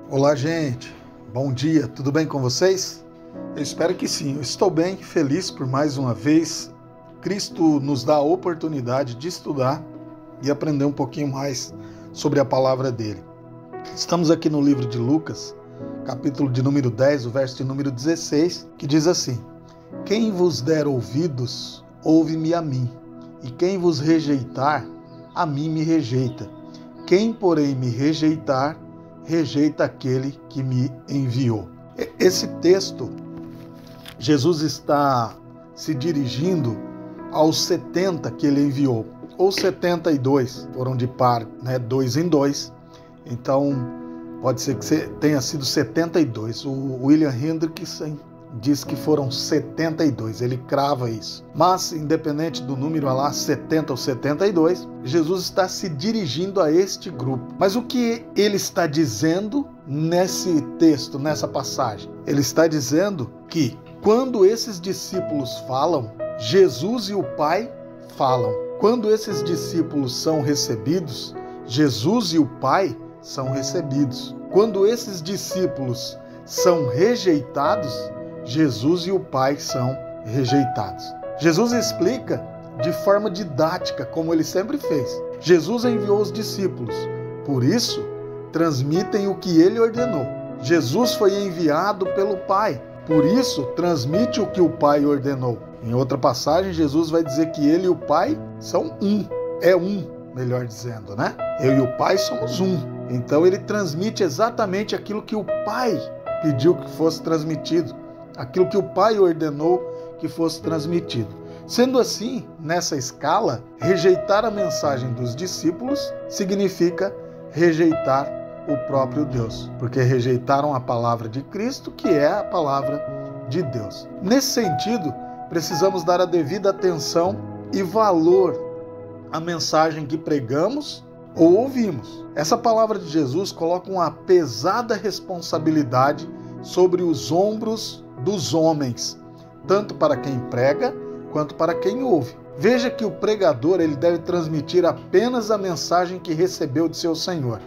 Olá, gente. Bom dia. Tudo bem com vocês? Eu espero que sim. Eu estou bem, feliz por mais uma vez. Cristo nos dá a oportunidade de estudar e aprender um pouquinho mais sobre a palavra dele. Estamos aqui no livro de Lucas, capítulo de número 10, o verso de número 16, que diz assim: Quem vos der ouvidos, ouve-me a mim, e quem vos rejeitar, a mim me rejeita. Quem, porém, me rejeitar, rejeita aquele que me enviou. Esse texto, Jesus está se dirigindo aos 70 que ele enviou, ou 72, foram de par, dois em dois, então pode ser que tenha sido 72. O William Hendrickson diz que foram 72, ele crava isso. Mas, independente do número lá, 70 ou 72, Jesus está se dirigindo a este grupo. Mas o que ele está dizendo nesse texto, nessa passagem? Ele está dizendo que quando esses discípulos falam, Jesus e o Pai falam. Quando esses discípulos são recebidos, Jesus e o Pai são recebidos. Quando esses discípulos são rejeitados, Jesus e o Pai são rejeitados. Jesus explica de forma didática, como ele sempre fez. Jesus enviou os discípulos, por isso transmitem o que ele ordenou. Jesus foi enviado pelo Pai, por isso transmite o que o Pai ordenou. Em outra passagem, Jesus vai dizer que ele e o Pai são um. Melhor dizendo, né? Eu e o Pai somos um. Então ele transmite exatamente aquilo que o Pai pediu que fosse transmitido, aquilo que o Pai ordenou que fosse transmitido. Sendo assim, nessa escala, rejeitar a mensagem dos discípulos significa rejeitar o próprio Deus, porque rejeitaram a palavra de Cristo, que é a palavra de Deus. Nesse sentido, precisamos dar a devida atenção e valor à mensagem que pregamos ou ouvimos. Essa palavra de Jesus coloca uma pesada responsabilidade sobre os ombros dos homens, tanto para quem prega quanto para quem ouve. Veja que o pregador ele deve transmitir apenas a mensagem que recebeu de seu Senhor,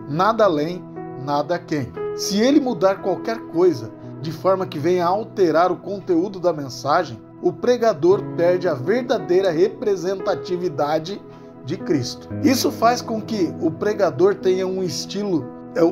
nada além, nada aquém. Se ele mudar qualquer coisa de forma que venha a alterar o conteúdo da mensagem, o pregador perde a verdadeira representatividade de Cristo. Isso faz com que o pregador tenha um estilo,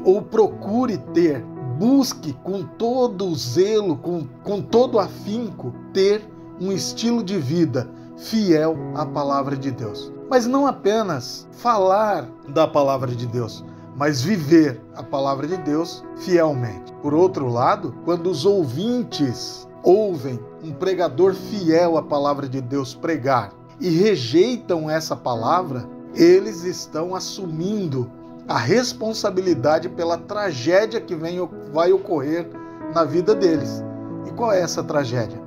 ou procure ter, busque com todo o zelo, com todo o afinco, ter um estilo de vida fiel à palavra de Deus. Mas não apenas falar da palavra de Deus, mas viver a palavra de Deus fielmente. Por outro lado, quando os ouvintes ouvem um pregador fiel à palavra de Deus pregar e rejeitam essa palavra, eles estão assumindo a responsabilidade pela tragédia que vai ocorrer na vida deles. E qual é essa tragédia?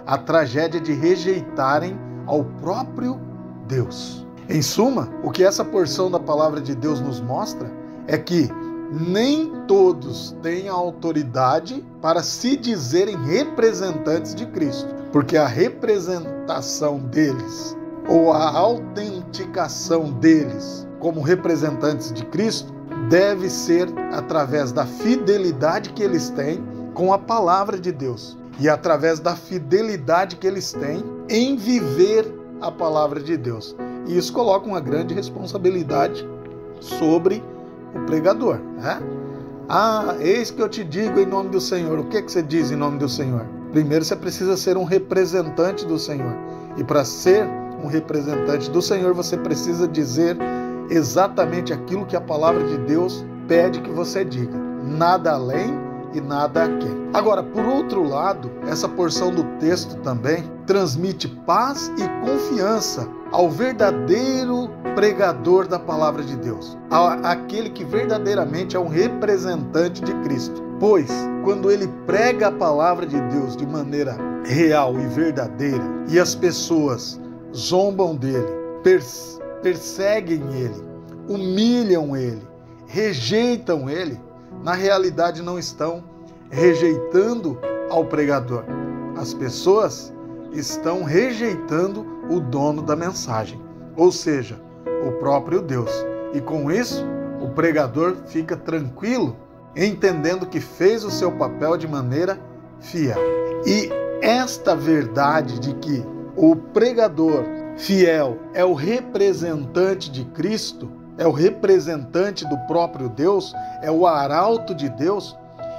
A tragédia de rejeitarem ao próprio Deus. Em suma, o que essa porção da palavra de Deus nos mostra é que nem todos têm a autoridade para se dizerem representantes de Cristo, porque a representação deles, ou a autenticação deles como representantes de Cristo, deve ser através da fidelidade que eles têm com a palavra de Deus e através da fidelidade que eles têm em viver a palavra de Deus. E isso coloca uma grande responsabilidade sobre o pregador, né? Eis que eu te digo em nome do Senhor. O que você diz em nome do Senhor? Primeiro você precisa ser um representante do Senhor. E para ser um representante do Senhor, você precisa dizer exatamente aquilo que a palavra de Deus pede que você diga. Nada além e nada aquém. Agora, por outro lado, essa porção do texto também transmite paz e confiança ao verdadeiro pregador da palavra de Deus, aquele que verdadeiramente é um representante de Cristo. Pois, quando ele prega a palavra de Deus de maneira real e verdadeira, e as pessoas zombam dele, perseguem ele, humilham ele, rejeitam ele, na realidade não estão rejeitando ao pregador. As pessoas estão rejeitando o dono da mensagem, ou seja, o próprio Deus. E com isso, o pregador fica tranquilo entendendo que fez o seu papel de maneira fiel. E esta verdade de que o pregador fiel é o representante de Cristo, é o representante do próprio Deus, é o arauto de Deus,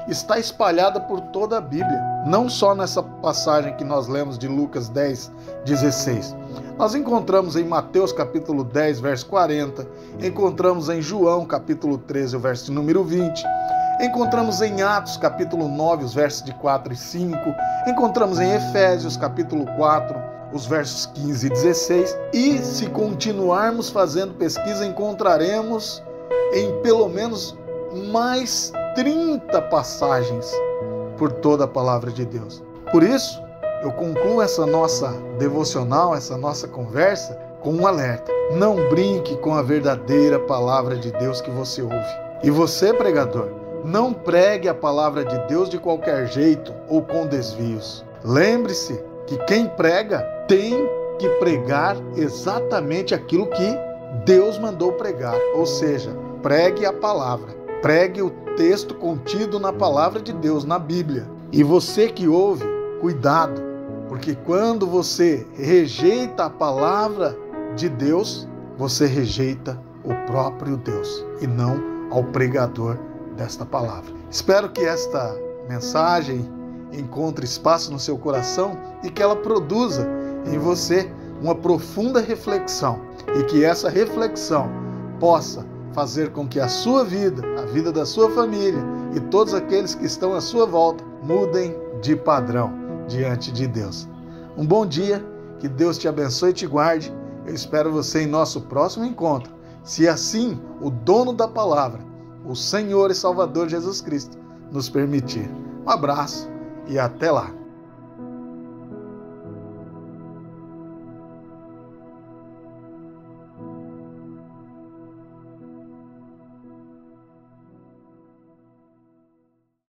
está espalhada por toda a Bíblia. Não só nessa passagem que nós lemos de Lucas 10, 16. Nós encontramos em Mateus capítulo 10, verso 40, encontramos em João capítulo 13, o verso de número 20, encontramos em Atos capítulo 9, os versos de 4 e 5, encontramos em Efésios capítulo 4, os versos 15 e 16, e se continuarmos fazendo pesquisa, encontraremos em pelo menos mais 30 passagens por toda a palavra de Deus. Por isso, eu concluo essa nossa devocional, essa nossa conversa, com um alerta. Não brinque com a verdadeira palavra de Deus que você ouve. E você, pregador, não pregue a palavra de Deus de qualquer jeito ou com desvios. Lembre-se que quem prega tem que pregar exatamente aquilo que Deus mandou pregar. Ou seja, pregue a palavra. Pregue o texto contido na palavra de Deus, na Bíblia. E você que ouve, cuidado, porque quando você rejeita a palavra de Deus, você rejeita o próprio Deus e não ao pregador desta palavra. Espero que esta mensagem encontre espaço no seu coração e que ela produza em você uma profunda reflexão e que essa reflexão possa fazer com que a sua vida, a vida da sua família e todos aqueles que estão à sua volta mudem de padrão diante de Deus. Um bom dia, que Deus te abençoe e te guarde. Eu espero você em nosso próximo encontro, se assim o dono da palavra, o Senhor e Salvador Jesus Cristo, nos permitir. Um abraço e até lá.